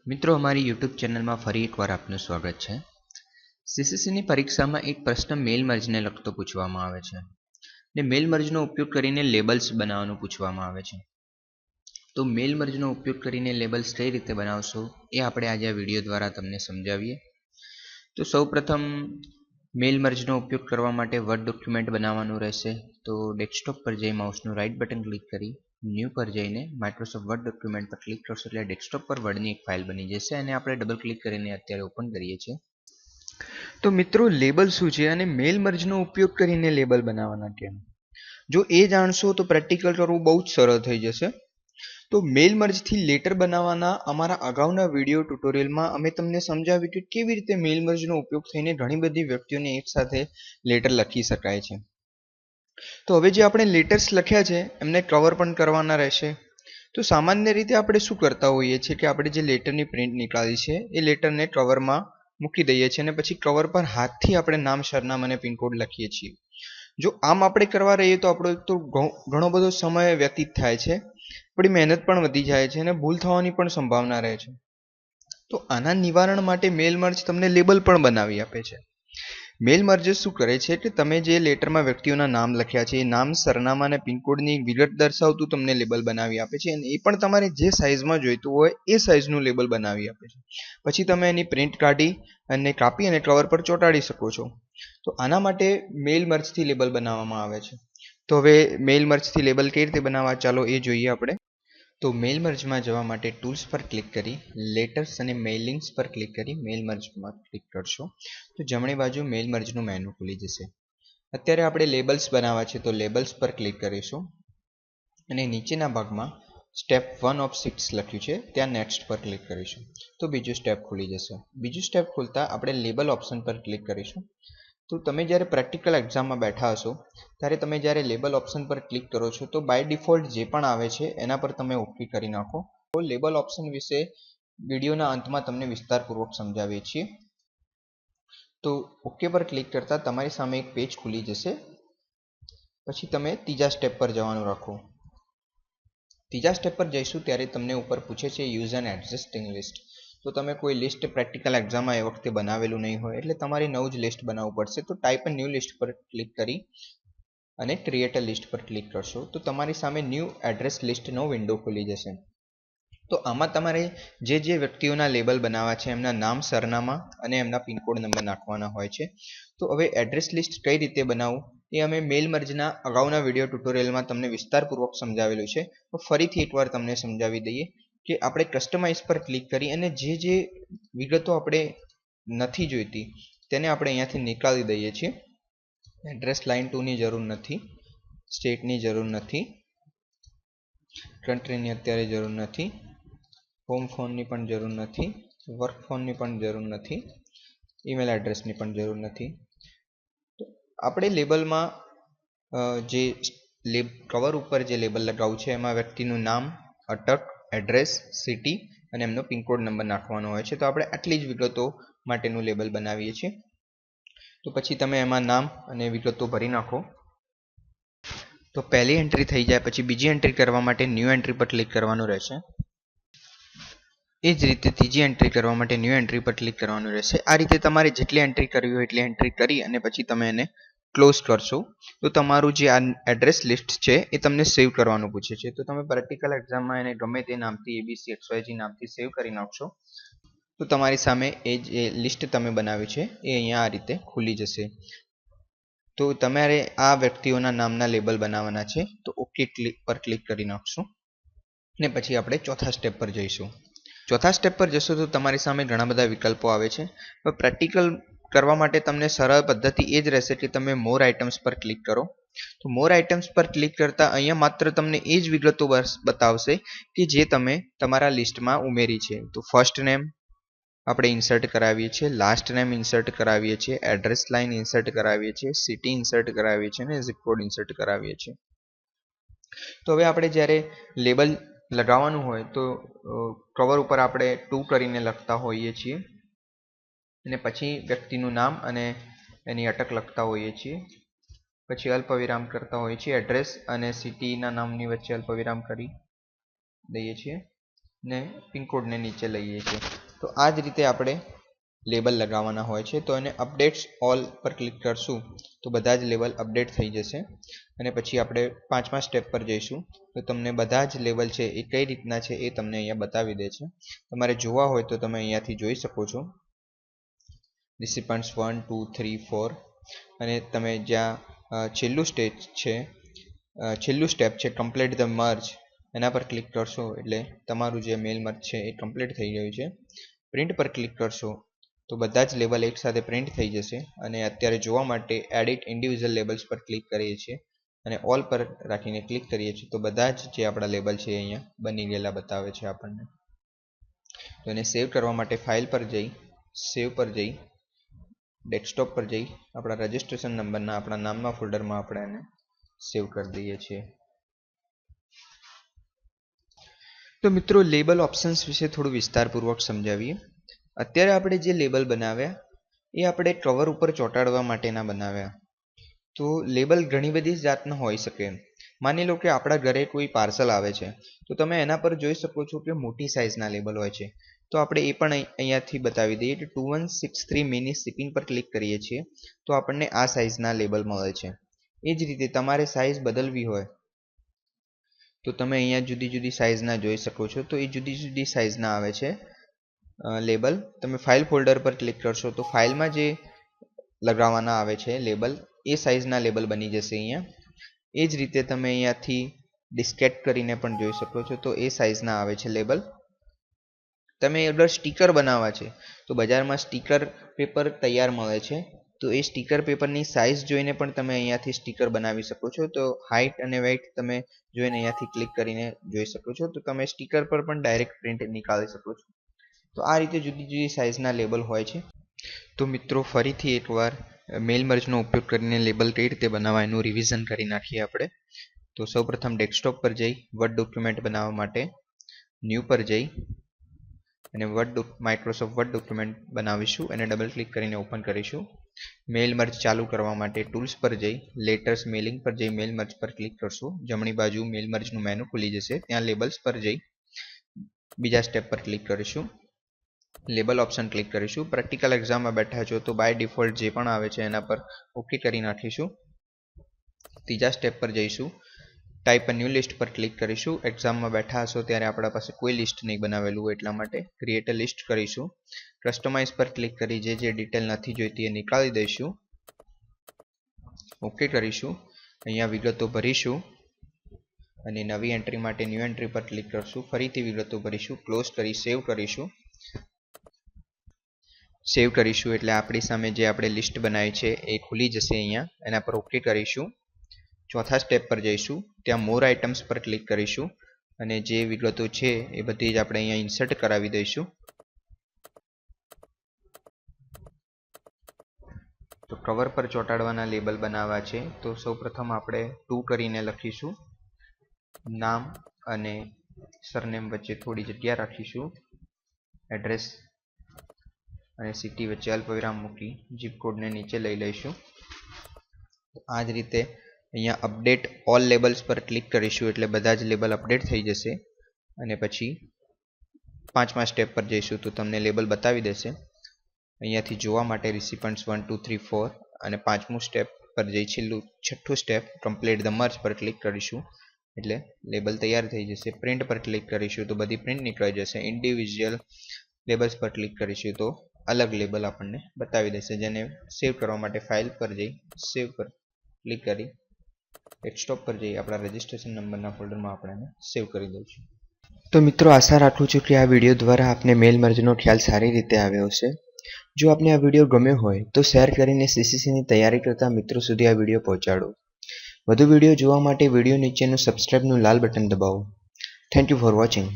મિત્રો અમારી યુટ્યુબ ચેનલમાં ફરી એકવાર આપનું સ્વાગત છે। સીસીસીની પરીક્ષામાં એક પ્રશ્ન મેલ મર્જને લગતો પૂછવામાં આવે છે ને મેલ મર્જનો ઉપયોગ કરીને લેબલ્સ બનાવવાનું પૂછવામાં આવે છે। તો મેલ મર્જનો ઉપયોગ કરીને લેબલ્સ કઈ રીતે બનાવશો એ આપણે આજે આ વિડીયો દ્વારા તમને સમજાવીએ। તો સૌપ્રથમ મેલ મર્જનો ઉપયોગ કરવા માટે વર્ડ ડોક્યુમેન્ટ બનાવવાનું રહેશે। તો ડેસ્કટોપ પર જઈ માઉસનું રાઇટ બટન ક્લિક કરી ન્યૂ પર જઈને માઇક્રોસોફ્ટ વર્ડ ડોક્યુમેન્ટ પર ક્લિક કરશો એટલે ડેસ્કટોપ પર વર્ડની એક ફાઇલ બની જશે અને આપણે ડબલ ક્લિક કરીને અત્યારે ઓપન કરીએ છીએ। તો મિત્રો લેબલ શું છે અને મેલ મર્જનો ઉપયોગ કરીને લેબલ બનાવવાના કેમ, જો એ જાણશો તો પ્રેક્ટિકલ કરવું બહુ જ સરળ થઈ જશે। તો મેલ મર્જથી લેટર બનાવવાના અમારા અગાઉના વિડીયો ટ્યુટોરિયલમાં અમે તમને સમજાવ્યું કે કેવી રીતે મેલ મર્જનો ઉપયોગ થઈને ઘણી બધી વ્યક્તિઓને એકસાથે લેટર લખી શકાય છે। તો હવે જે આપણે લેટર્સ લખ્યા છે એમને કવર પણ કરવાના રહેશે। તો સામાન્ય રીતે આપણે શું કરતા હોઈએ છીએ કે આપણે જે લેટરની પ્રિન્ટ નીકાળી છે એ લેટરને કવરમાં મૂકી દઈએ છીએ અને પછી કવર પર હાથથી આપણે નામ, સરનામું અને પિનકોડ લખીએ છીએ। જો આમ આપણે કરવા રહીએ તો આપણો તો ઘણો બધો સમય વ્યતીત થાય છે, આપણી મહેનત પણ વધી જાય છે અને ભૂલ થવાની પણ સંભાવના રહે છે। તો આના નિવારણ માટે મેલ મર્જ તમને લેબલ પણ બનાવી આપે છે। મેલ મર્જ શું કરે છે કે તમે જે લેટરમાં વ્યક્તિઓના નામ લખ્યા છે એ નામ, સરનામા અને પિનકોડની વિગત દર્શાવતું તમને લેબલ બનાવી આપે છે અને એ પણ તમારે જે સાઇઝમાં જોઈતું હોય એ સાઇઝનું લેબલ બનાવી આપે છે। પછી તમે એની પ્રિન્ટ કાઢી અને કાપી અને કવર પર ચોંટાડી શકો છો। તો આના માટે મેલ મર્જથી લેબલ બનાવવામાં આવે છે। તો હવે મેલ મર્જથી લેબલ કઈ રીતે બનાવવા ચાલો એ જોઈએ આપણે। તો મેલ મર્જમાં જવા માટે ટૂલ્સ પર ક્લિક કરી લેટર્સ અને મેઇલિંગ્સ પર ક્લિક કરી મેલ મર્જમાં ક્લિક કરશો તો જમણી બાજુ મેલ મર્જનું મેનુ ખુલી જશે। અત્યારે આપણે લેબલ્સ બનાવવા છે તો લેબલ્સ પર ક્લિક કરીશું અને નીચેના ભાગમાં સ્ટેપ 1 ઓફ 6 લખ્યું છે ત્યાં નેક્સ્ટ પર ક્લિક કરીશું તો બીજું સ્ટેપ ખુલી જશે। બીજું સ્ટેપ ખોલતા આપણે લેબલ ઓપ્શન પર ક્લિક કરીશું। તો તમે જ્યારે પ્રેક્ટિકલ એક્ઝામમાં બેઠા હશો ત્યારે તમે જ્યારે લેબલ ઓપ્શન પર ક્લિક કરો છો તો બાય ડિફોલ્ટ જે પણ આવે છે એના પર તમે ઓકે કરી નાખો। તો લેબલ ઓપ્શન વિશે વિડીયોના અંતમાં તમને વિસ્તારપૂર્વક સમજાવીએ છીએ। તો ઓકે પર ક્લિક કરતા તમારી સામે એક પેજ ખુલી જશે। પછી તમે ત્રીજા સ્ટેપ પર જવાનું રાખો। ત્રીજા સ્ટેપ પર જઈશું ત્યારે તમને ઉપર પૂછે છે યુઝ એન એક્ઝિસ્ટિંગ લિસ્ટ। તો તમે કોઈ લિસ્ટ પ્રેક્ટિકલ એક્ઝામમાં એ વખતે બનાવેલું નહીં હોય એટલે તમારે નવું જ લિસ્ટ બનાવવું પડશે। તો ટાઈપ અ ન્યૂ લિસ્ટ પર ક્લિક કરી અને ક્રિએટ અ લિસ્ટ પર ક્લિક કરશો તો તમારી સામે ન્યૂ એડ્રેસ લિસ્ટનો વિન્ડો ખુલી જશે। તો આમાં તમારે જે વ્યક્તિઓના લેબલ બનાવવા છે એમના નામ, સરનામા અને એમના પિનકોડ નંબર નાખવાના હોય છે। તો હવે એડ્રેસ લિસ્ટ કઈ રીતે બનાવવું એ અમે મેલ મર્જના અગાઉના વિડીયો ટ્યુટોરિયલમાં તમને વિસ્તારપૂર્વક સમજાવેલું છે। તો ફરીથી એકવાર તમને સમજાવી દઈએ કે આપણે કસ્ટમાઇઝ પર ક્લિક કરી અને જે વિગતો આપણે નથી જોઈતી તેને આપણે અહીંયાથી નીકાળી દઈએ છીએ। એડ્રેસ લાઇન 2 ની જરૂર નથી, સ્ટેટની જરૂર નથી, કન્ટ્રીની અત્યારે જરૂર નથી, હોમ ફોનની પણ જરૂર નથી, વર્ક ફોનની પણ જરૂર નથી, ઈમેલ એડ્રેસની પણ જરૂર નથી। તો આપણે લેબલમાં જે કવર ઉપર જે લેબલ લગાવવું છે એમાં વ્યક્તિનું નામ, અટક, એડ્રેસ, સિટી અને એમનો પિનકોડ નંબર નાખવાનો હોય છે। તો આપણે આટલી જ વિગતો માટેનું લેબલ બનાવીએ છીએ। તો પછી તમે એમાં નામ અને વિગતો ભરી નાખો। તો પહેલી એન્ટ્રી થઈ જાય પછી બીજી એન્ટ્રી કરવા માટે ન્યૂ એન્ટ્રી પર ક્લિક કરવાનું રહેશે। એ જ રીતે ત્રીજી એન્ટ્રી કરવા માટે ન્યૂ એન્ટ્રી પર ક્લિક કરવાનું રહેશે। આ રીતે તમારે જેટલી એન્ટ્રી કરવી હોય એટલી એન્ટ્રી કરી અને પછી તમે એને ક્લોઝ કરશો તો તમારું જે આ એડ્રેસ લિસ્ટ છે એ તમને સેવ કરવાનું પૂછે છે। તો તમે પ્રેક્ટિકલ એક્ઝામમાં એને ગમે તે નામથી ABCXYZ નામથી સેવ કરી નાખશો તો તમારી સામે એ જે લિસ્ટ તમે બનાવ્યું છે એ અહીંયા આ રીતે ખુલી જશે। તો તમારે આ વ્યક્તિઓના નામના લેબલ બનાવવાના છે તો ઓકે પર ક્લિક કરી નાખશું ને પછી આપણે ચોથા સ્ટેપ પર જઈશું। ચોથા સ્ટેપ પર જશો તો તમારી સામે ઘણા બધા વિકલ્પો આવે છે। પ્રેક્ટિકલ કરવા માટે તમને સરળ પદ્ધતિ એ જ રહેશે કે તમે મોર આઇટમ્સ પર ક્લિક કરો। તો મોર આઇટમ્સ પર ક્લિક કરતા અહીંયા માત્ર તમને એ જ વિગતો બતાવશે કે જે તમે તમારા લિસ્ટમાં ઉમેરી છે। તો ફર્સ્ટ નેમ આપણે ઇન્સર્ટ કરાવીએ છીએ, લાસ્ટ નેમ ઇન્સર્ટ કરાવીએ છીએ, એડ્રેસ લાઇન ઇન્સર્ટ કરાવીએ છીએ, સિટી ઇન્સર્ટ કરાવીએ છીએ અને ઝિપ કોડ ઇન્સર્ટ કરાવીએ છીએ। તો હવે આપણે જ્યારે લેબલ લગાવવાનું હોય તો કવર ઉપર આપણે 2 કરીને લખતા હોઈએ છીએ અને પછી વ્યક્તિનું નામ અને એની અટક લખતા હોઈએ છીએ। પછી અલ્પવિરામ કરતા હોઈએ છીએ, એડ્રેસ અને સિટીના નામની વચ્ચે અલ્પવિરામ કરી દઈએ છીએ। ને પિનકોડને નીચે લઈએ છીએ. તો આ જ રીતે આપણે લેબલ લગાવવાના હોય છે. તો એને અપડેટ્સ ઓલ પર ક્લિક કરશું તો બધા જ લેબલ અપડેટ થઈ જશે. અને પછી આપણે 5મા સ્ટેપ પર જઈશું તો તમને બધા જ લેબલ છે એ કઈ રીતના છે એ તમને અહીંયા બતાવી દે છે. તમારે જોવા હોય તો તમે અહીંયાથી જોઈ શકો છો રિસિપન્ટ્સ 1 2 3 4 અને તમે જ્યાં છેલ્લું સ્ટેપ છે કમ્પ્લીટ ધ મર્જ એના પર ક્લિક કરશો એટલે તમારું જે મેલ મર્જ છે એ કમ્પ્લીટ થઈ ગયું છે. પ્રિન્ટ પર ક્લિક કરશો તો બધા જ લેબલ એકસાથે પ્રિન્ટ થઈ જશે. અને અત્યારે જોવા માટે એડિટ ઇન્ડિવિજ્યુઅલ લેબલ્સ પર ક્લિક કરીએ છીએ અને ઓલ પર રાખીને ક્લિક કરીએ છીએ તો બધા જ જે આપણા લેબલ છે અહીંયા બની ગયેલા બતાવે છે આપણને. તો એને સેવ કરવા માટે ફાઇલ પર જઈ સેવ પર જઈ ડેસ્કટોપ પર જઈ આપણા રજિસ્ટ્રેશન નંબરના આપણા નામના ફોલ્ડરમાં આપણે એને સેવ કરી દઈએ છીએ. તો મિત્રો લેબલ ઓપ્શન્સ વિશે થોડું વિસ્તારપૂર્વક સમજાવીએ. અત્યારે આપણે જે લેબલ બનાવ્યા એ આપણે કવર ઉપર ચોંટાડવા માટેના બનાવ્યા. તો લેબલ ઘણી બધી જાતના હોઈ શકે. માની લો કે આપણા ઘરે કોઈ પાર્સલ આવે છે તો તમે એના પર જોઈ શકો છો કે મોટી સાઇઝના લેબલ હોય છે. તો આપણે એ પણ અહીંયાથી બતાવી દઈએ કે 2163 મિની શિપિંગ પર ક્લિક કરીએ છીએ તો આપણને આ સાઇઝના લેબલ મળે છે. એ જ રીતે તમારે સાઇઝ બદલવી હોય તો તમે અહીંયા જુદી જુદી સાઇઝના જોઈ શકો છો. તો એ જુદી જુદી સાઇઝના આવે છે લેબલ. તમે ફાઇલ ફોલ્ડર પર ક્લિક કરશો તો ફાઇલમાં જે લગાવવાના આવે છે લેબલ એ સાઇઝના લેબલ બની જશે અહીંયા. એ જ રીતે તમે અહીંયાથી ડિસ્કેટ કરીને પણ જોઈ શકો છો તો એ સાઇઝના આવે છે લેબલ. તમે અગર સ્ટીકર બનાવવા છે તો બજારમાં સ્ટીકર પેપર તૈયાર મળે છે. તો એ સ્ટીકર પેપરની સાઇઝ જોઈને પણ તમે અહીંયાથી સ્ટીકર બનાવી શકો છો. તો હાઇટ અને વેઇટ તમે જોઈને અહીંયાથી ક્લિક કરીને જોઈ શકો છો. તો તમે સ્ટીકર પર પણ ડાયરેક્ટ પ્રિન્ટ નીકાળી શકો છો. તો આ રીતે જુદી જુદી સાઇઝના લેબલ હોય છે. તો મિત્રો ફરીથી એકવાર મેલ મર્જનો ઉપયોગ કરીને લેબલ કઈ રીતે બનાવવા એનું રિવિઝન કરી નાખીએ આપણે. તો સૌપ્રથમ ડેસ્કટોપ પર જઈ વર્ડ ડોક્યુમેન્ટ બનાવવા માટે ન્યૂ પર જઈ અને માઇક્રોસોફ્ટ વર્ડ ડોક્યુમેન્ટ બનાવીશું અને ડબલ ક્લિક કરીને ઓપન કરીશું. મેલ મર્જ ચાલુ કરવા માટે ટૂલ્સ પર જઈ લેટર્સ મેલિંગ પર જઈ મેલ મર્જ પર ક્લિક કરશું. જમણી બાજુ મેલ મર્જનું મેનુ ખુલી જશે. ત્યાં લેબલ્સ પર જઈ બીજા સ્ટેપ પર ક્લિક કરીશું. લેબલ ઓપ્શન ક્લિક કરીશું. પ્રેક્ટિકલ એક્ઝામમાં બેઠા છો તો બાય ડિફોલ્ટ જે પણ આવે છે એના પર ઓકે કરી નાખીશું. ત્રીજા સ્ટેપ પર જઈશું. ટાઈપ અ ન્યૂ લિસ્ટ પર ક્લિક કરીશું. એક્ઝામમાં બેઠા હશો ત્યારે આપણા પાસે કોઈ લિસ્ટ નહીં બનાવેલું એટલા માટે ક્રિએટ અ લિસ્ટ કરીશું. કસ્ટમાઇઝ પર ક્લિક કરી જે ડિટેલ નથી જોઈતી એ નીકાળી દઈશું. ઓકે કરીશું. અહીંયા વિગતો ભરીશું અને નવી એન્ટ્રી માટે ન્યૂ એન્ટ્રી પર ક્લિક કરશું. ફરીથી વિગતો ભરીશું. ક્લોઝ કરી સેવ કરીશું. સેવ કરીશું એટલે આપણી સામે જે આપણે લિસ્ટ બનાવી છે એ ખુલી જશે. અહીંયા એના પર ઓકે કરીશું. ચોથા સ્ટેપ પર જઈશું. ત્યાં મોર આઇટમ્સ પર ક્લિક કરીશું અને જે વિગતો છે એ બધી જ આપણે અહીંયા ઇન્સર્ટ કરાવી દઈશું. તો કવર પર ચોંટાડવાના લેબલ બનાવવા છે તો સૌપ્રથમ આપણે 2 કરીને લખીશું. નામ અને સરનેમ વચ્ચે થોડી જગ્યા રાખીશું. એડ્રેસ અને સિટી વચ્ચે અલ્પવિરામ મૂકી જીપ કોડને નીચે લઈ લઈશું. આ જ રીતે અહીંયા અપડેટ ઓલ લેબલ્સ પર ક્લિક કરીશું એટલે બધા જ લેબલ અપડેટ થઈ જશે. અને પછી 5મા સ્ટેપ પર જઈશું તો તમને લેબલ બતાવી દેશે. અહીંયાથી જોવા માટે રિસિપન્ટ્સ 1 2 3 4 અને 5મું સ્ટેપ પર જઈ છઠ્ઠું સ્ટેપ કમ્પ્લીટ ધ મર્જ પર ક્લિક કરીશું એટલે લેબલ તૈયાર થઈ જશે. પ્રિન્ટ પર ક્લિક કરીશું તો બધી પ્રિન્ટ નીકળી જશે. ઇન્ડિવિજ્યુઅલ લેબલ્સ પર ક્લિક કરીશું તો અલગ લેબલ આપણને બતાવી દેશે. જેને સેવ કરવા માટે ફાઇલ પર જઈ સેવ પર ક્લિક કરી ડેસ્કટોપ પર જઈ આપણા રજિસ્ટ્રેશન નંબરના ફોલ્ડરમાં આપણે એને સેવ કરી દઈશું. તો મિત્રો આશા રાખું છું કે આ વિડીયો દ્વારા આપને મેલ મર્જનો ખ્યાલ સારી રીતે આવ્યો હશે. જો આપને આ વિડીયો ગમ્યો હોય તો શેર કરીને સીસીસીની તૈયારી કરતા મિત્રો સુધી આ વિડીયો પહોંચાડો. વધુ વિડીયો જોવા માટે વિડીયો નીચેનું સબસ્ક્રાઇબનું લાલ બટન દબાવો. Thank you for watching.